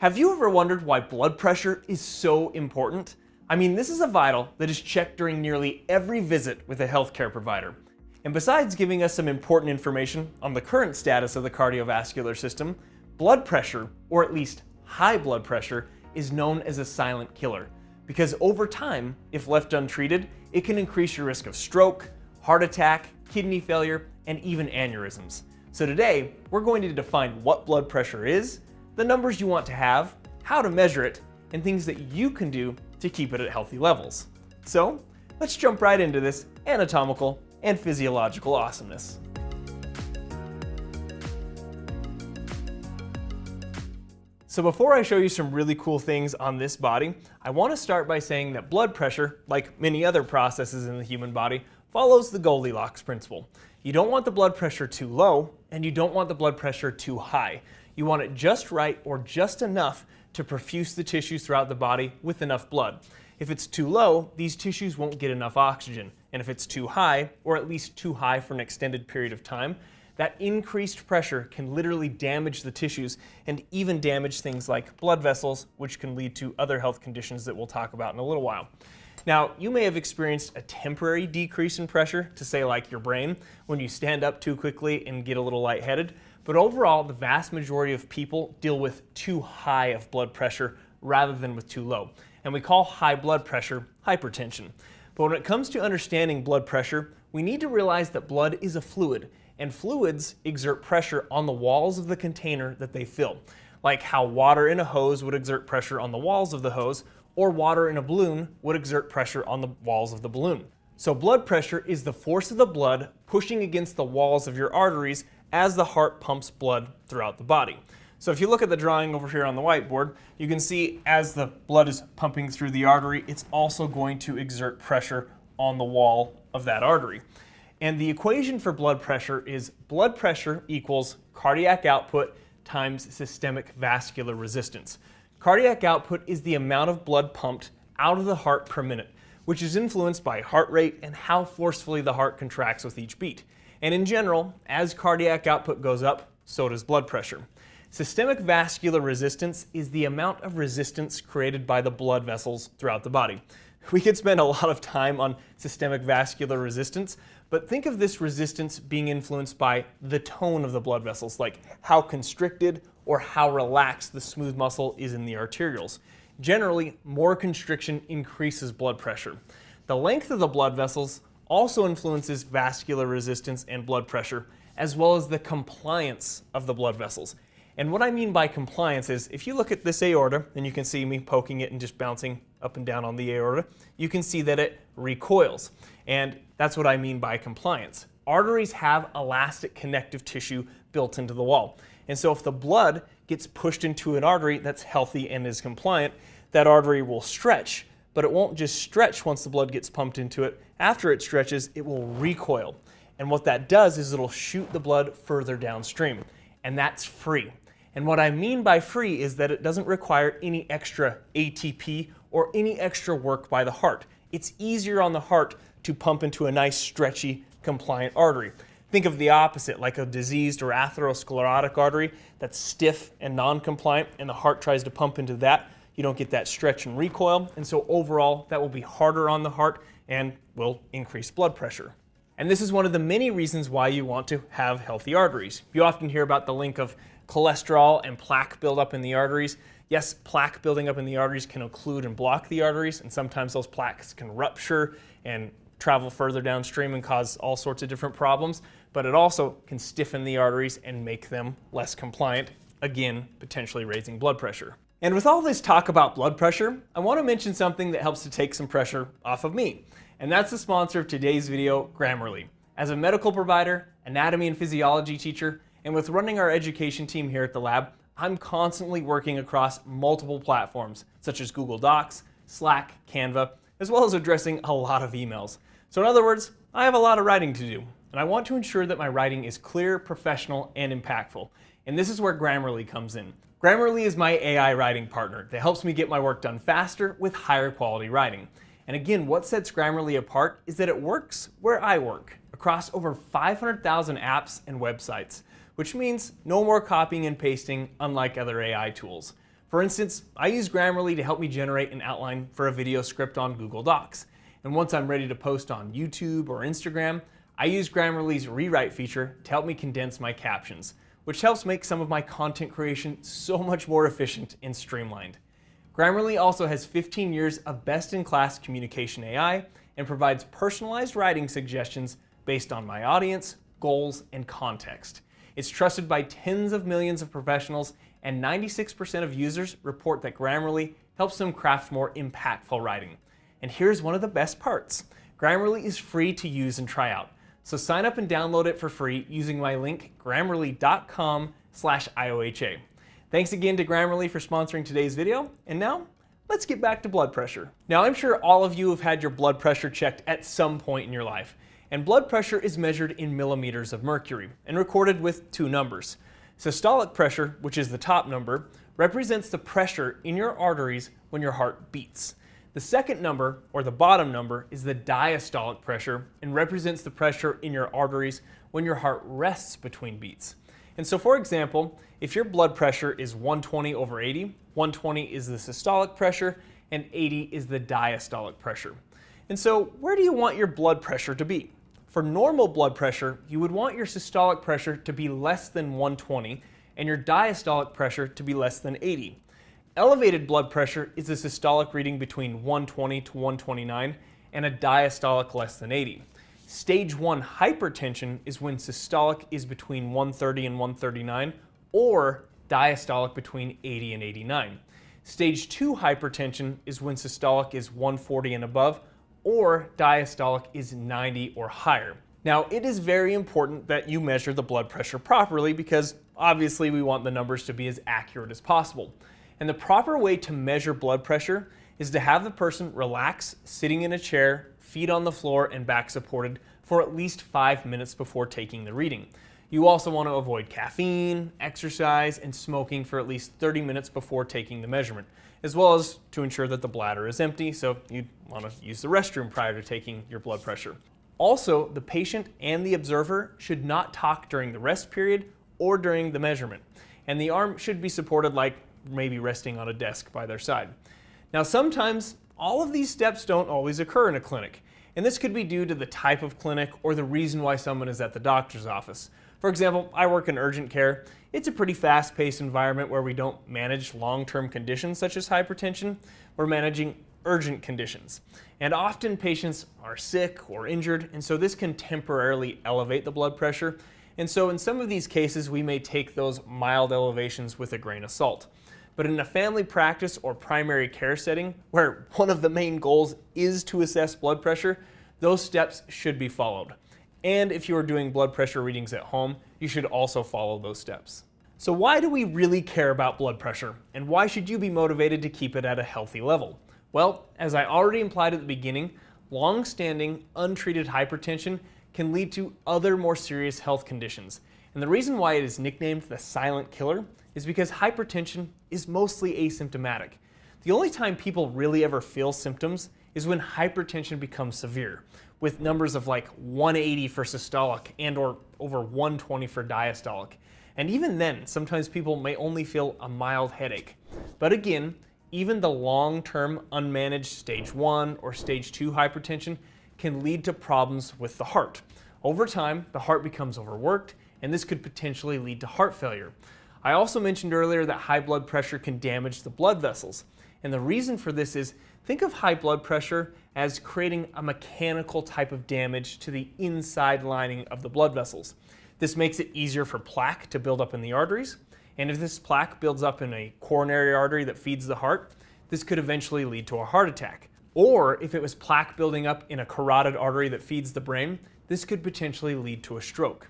Have you ever wondered why blood pressure is so important? I mean, this is a vital that is checked during nearly every visit with a healthcare provider. And besides giving us some important information on the current status of the cardiovascular system, blood pressure, or at least high blood pressure, is known as a silent killer. Because over time, if left untreated, it can increase your risk of stroke, heart attack, kidney failure, and even aneurysms. So today, we're going to define what blood pressure is, the numbers you want to have, how to measure it, and things that you can do to keep it at healthy levels. So let's jump right into this anatomical and physiological awesomeness. So before I show you some really cool things on this body, I want to start by saying that blood pressure, like many other processes in the human body, follows the Goldilocks principle. You don't want the blood pressure too low, and you don't want the blood pressure too high. You want it just right or just enough to perfuse the tissues throughout the body with enough blood. If it's too low, these tissues won't get enough oxygen. And if it's too high, or at least too high for an extended period of time, that increased pressure can literally damage the tissues and even damage things like blood vessels, which can lead to other health conditions that we'll talk about in a little while. Now, you may have experienced a temporary decrease in pressure, to say like your brain, when you stand up too quickly and get a little lightheaded. But overall, the vast majority of people deal with too high of blood pressure rather than with too low. And we call high blood pressure hypertension. But when it comes to understanding blood pressure, we need to realize that blood is a fluid, and fluids exert pressure on the walls of the container that they fill, like how water in a hose would exert pressure on the walls of the hose, or water in a balloon would exert pressure on the walls of the balloon. So blood pressure is the force of the blood pushing against the walls of your arteries as the heart pumps blood throughout the body. So if you look at the drawing over here on the whiteboard, you can see as the blood is pumping through the artery, it's also going to exert pressure on the wall of that artery. And the equation for blood pressure is blood pressure equals cardiac output times systemic vascular resistance. Cardiac output is the amount of blood pumped out of the heart per minute, which is influenced by heart rate and how forcefully the heart contracts with each beat. And in general, as cardiac output goes up, so does blood pressure. Systemic vascular resistance is the amount of resistance created by the blood vessels throughout the body. We could spend a lot of time on systemic vascular resistance, but think of this resistance being influenced by the tone of the blood vessels, like how constricted or how relaxed the smooth muscle is in the arterioles. Generally, more constriction increases blood pressure. The length of the blood vessels also influences vascular resistance and blood pressure, as well as the compliance of the blood vessels. And what I mean by compliance is, if you look at this aorta, and you can see me poking it and just bouncing up and down on the aorta, you can see that it recoils. And that's what I mean by compliance. Arteries have elastic connective tissue built into the wall. And so if the blood gets pushed into an artery that's healthy and is compliant, that artery will stretch. But it won't just stretch once the blood gets pumped into it. After it stretches, it will recoil. And what that does is it'll shoot the blood further downstream. And that's free. And what I mean by free is that it doesn't require any extra ATP or any extra work by the heart. It's easier on the heart to pump into a nice, stretchy, compliant artery. Think of the opposite, like a diseased or atherosclerotic artery that's stiff and non-compliant, and the heart tries to pump into that. You don't get that stretch and recoil, and so overall that will be harder on the heart and will increase blood pressure. And this is one of the many reasons why you want to have healthy arteries. You often hear about the link of cholesterol and plaque buildup in the arteries. Yes, plaque building up in the arteries can occlude and block the arteries, and sometimes those plaques can rupture and travel further downstream and cause all sorts of different problems, but it also can stiffen the arteries and make them less compliant, again, potentially raising blood pressure. And with all this talk about blood pressure, I want to mention something that helps to take some pressure off of me. And that's the sponsor of today's video, Grammarly. As a medical provider, anatomy and physiology teacher, and with running our education team here at the lab, I'm constantly working across multiple platforms, such as Google Docs, Slack, Canva, as well as addressing a lot of emails. So in other words, I have a lot of writing to do, and I want to ensure that my writing is clear, professional, and impactful. And this is where Grammarly comes in. Grammarly is my AI writing partner that helps me get my work done faster with higher quality writing. And again, what sets Grammarly apart is that it works where I work, across over 500,000 apps and websites, which means no more copying and pasting unlike other AI tools. For instance, I use Grammarly to help me generate an outline for a video script on Google Docs. And once I'm ready to post on YouTube or Instagram, I use Grammarly's rewrite feature to help me condense my captions, which helps make some of my content creation so much more efficient and streamlined. Grammarly also has 15 years of best-in-class communication AI and provides personalized writing suggestions based on my audience, goals, and context. It's trusted by tens of millions of professionals, and 96% of users report that Grammarly helps them craft more impactful writing. And here's one of the best parts. Grammarly is free to use and try out. So sign up and download it for free using my link grammarly.com/IOHA. Thanks again to Grammarly for sponsoring today's video, and now let's get back to blood pressure. Now I'm sure all of you have had your blood pressure checked at some point in your life, and blood pressure is measured in millimeters of mercury and recorded with two numbers. Systolic pressure, which is the top number, represents the pressure in your arteries when your heart beats. The second number, or the bottom number, is the diastolic pressure and represents the pressure in your arteries when your heart rests between beats. And so, for example, if your blood pressure is 120 over 80, 120 is the systolic pressure and 80 is the diastolic pressure. And so, where do you want your blood pressure to be? For normal blood pressure, you would want your systolic pressure to be less than 120 and your diastolic pressure to be less than 80. Elevated blood pressure is a systolic reading between 120 to 129 and a diastolic less than 80. Stage 1 hypertension is when systolic is between 130 and 139 or diastolic between 80 and 89. Stage 2 hypertension is when systolic is 140 and above or diastolic is 90 or higher. Now, it is very important that you measure the blood pressure properly because obviously we want the numbers to be as accurate as possible. And the proper way to measure blood pressure is to have the person relax, sitting in a chair, feet on the floor, and back supported for at least 5 minutes before taking the reading. You also want to avoid caffeine, exercise, and smoking for at least 30 minutes before taking the measurement, as well as to ensure that the bladder is empty, so you want to use the restroom prior to taking your blood pressure. Also, the patient and the observer should not talk during the rest period or during the measurement, and the arm should be supported like maybe resting on a desk by their side. Now, sometimes all of these steps don't always occur in a clinic, and this could be due to the type of clinic or the reason why someone is at the doctor's office. For example, I work in urgent care. It's a pretty fast-paced environment where we don't manage long-term conditions such as hypertension. We're managing urgent conditions. And often patients are sick or injured, and so this can temporarily elevate the blood pressure. And so in some of these cases, we may take those mild elevations with a grain of salt. But in a family practice or primary care setting, where one of the main goals is to assess blood pressure, those steps should be followed. And if you are doing blood pressure readings at home, you should also follow those steps. So why do we really care about blood pressure? And why should you be motivated to keep it at a healthy level? Well, as I already implied at the beginning, long-standing untreated hypertension can lead to other more serious health conditions. And the reason why it is nicknamed the silent killer is because hypertension is mostly asymptomatic. The only time people really ever feel symptoms is when hypertension becomes severe, with numbers of like 180 for systolic and or over 120 for diastolic. And even then, sometimes people may only feel a mild headache. But again, even the long-term unmanaged stage 1 or stage 2 hypertension can lead to problems with the heart. Over time, the heart becomes overworked, and this could potentially lead to heart failure. I also mentioned earlier that high blood pressure can damage the blood vessels. And the reason for this is, think of high blood pressure as creating a mechanical type of damage to the inside lining of the blood vessels. This makes it easier for plaque to build up in the arteries. And if this plaque builds up in a coronary artery that feeds the heart, this could eventually lead to a heart attack. Or if it was plaque building up in a carotid artery that feeds the brain, this could potentially lead to a stroke.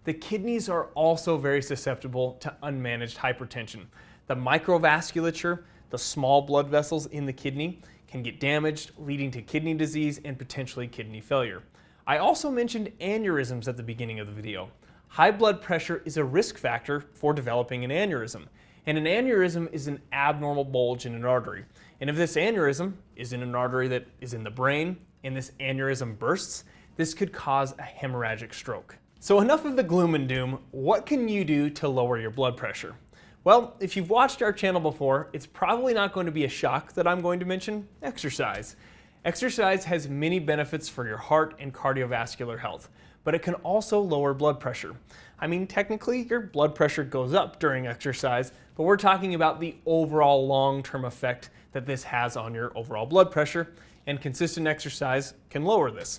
The kidneys are also very susceptible to unmanaged hypertension. The microvasculature, the small blood vessels in the kidney, can get damaged, leading to kidney disease and potentially kidney failure. I also mentioned aneurysms at the beginning of the video. High blood pressure is a risk factor for developing an aneurysm. And an aneurysm is an abnormal bulge in an artery. And if this aneurysm is in an artery that is in the brain and this aneurysm bursts, this could cause a hemorrhagic stroke. So enough of the gloom and doom. What can you do to lower your blood pressure? Well, if you've watched our channel before, it's probably not going to be a shock that I'm going to mention exercise. Exercise has many benefits for your heart and cardiovascular health, but it can also lower blood pressure. I mean, technically, your blood pressure goes up during exercise, but we're talking about the overall long-term effect that this has on your overall blood pressure, and consistent exercise can lower this.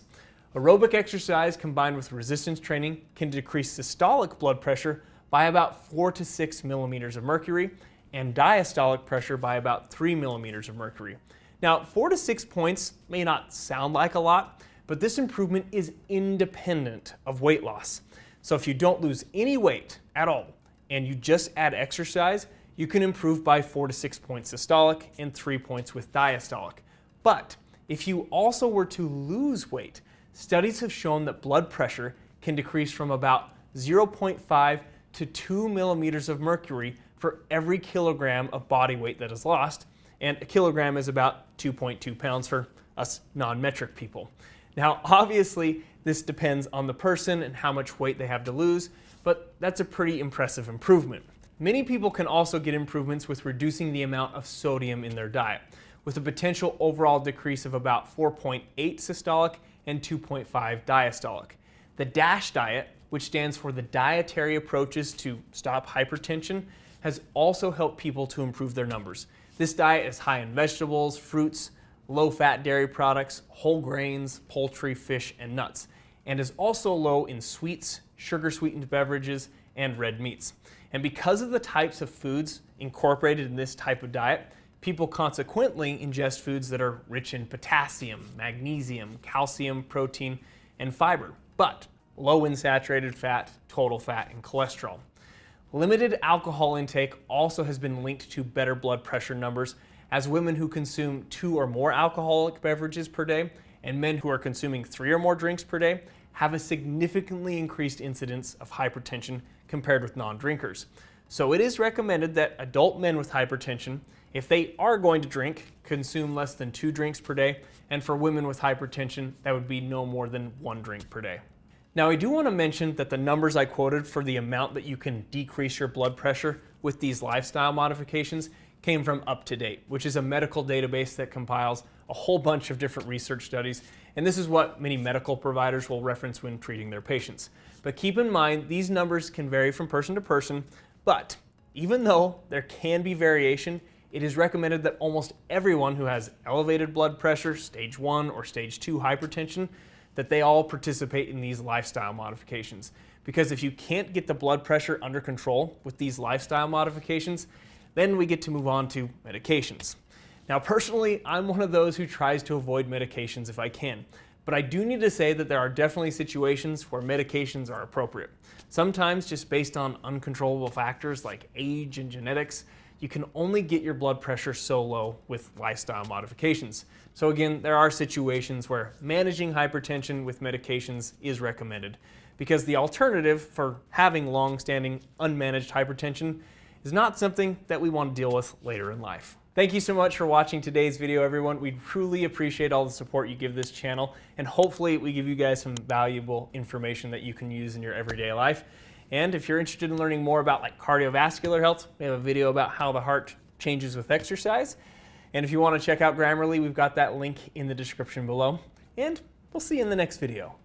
Aerobic exercise combined with resistance training can decrease systolic blood pressure by about 4 to 6 millimeters of mercury, and diastolic pressure by about 3 millimeters of mercury. Now, 4 to 6 points may not sound like a lot, but this improvement is independent of weight loss. So if you don't lose any weight at all, and you just add exercise, you can improve by 4 to 6 points systolic and 3 points with diastolic. But if you also were to lose weight, studies have shown that blood pressure can decrease from about 0.5 to 2 millimeters of mercury for every kilogram of body weight that is lost, and a kilogram is about 2.2 pounds for us non-metric people. Now, obviously, this depends on the person and how much weight they have to lose, but that's a pretty impressive improvement. Many people can also get improvements with reducing the amount of sodium in their diet, with a potential overall decrease of about 4.8 systolic and 2.5 diastolic. The DASH diet, which stands for the Dietary Approaches to Stop Hypertension, has also helped people to improve their numbers. This diet is high in vegetables, fruits, low-fat dairy products, whole grains, poultry, fish, and nuts, and is also low in sweets, sugar-sweetened beverages, and red meats. And because of the types of foods incorporated in this type of diet, people consequently ingest foods that are rich in potassium, magnesium, calcium, protein, and fiber, but low in saturated fat, total fat, and cholesterol. Limited alcohol intake also has been linked to better blood pressure numbers, as women who consume 2 or more alcoholic beverages per day and men who are consuming 3 or more drinks per day have a significantly increased incidence of hypertension compared with non-drinkers. So it is recommended that adult men with hypertension, if they are going to drink, consume less than 2 drinks per day, and for women with hypertension, that would be no more than 1 drink per day. Now, I do want to mention that the numbers I quoted for the amount that you can decrease your blood pressure with these lifestyle modifications came from UpToDate, which is a medical database that compiles a whole bunch of different research studies, and this is what many medical providers will reference when treating their patients. But keep in mind, these numbers can vary from person to person, but even though there can be variation, it is recommended that almost everyone who has elevated blood pressure, stage 1 or stage 2 hypertension, that they all participate in these lifestyle modifications. Because if you can't get the blood pressure under control with these lifestyle modifications, then we get to move on to medications. Now, personally, I'm one of those who tries to avoid medications if I can, but I do need to say that there are definitely situations where medications are appropriate. Sometimes, just based on uncontrollable factors like age and genetics, you can only get your blood pressure so low with lifestyle modifications. So again, there are situations where managing hypertension with medications is recommended, because the alternative for having long-standing unmanaged hypertension is not something that we want to deal with later in life. Thank you so much for watching today's video, everyone. We truly appreciate all the support you give this channel, and hopefully we give you guys some valuable information that you can use in your everyday life. And if you're interested in learning more about cardiovascular health, we have a video about how the heart changes with exercise. And if you want to check out Grammarly, we've got that link in the description below. And we'll see you in the next video.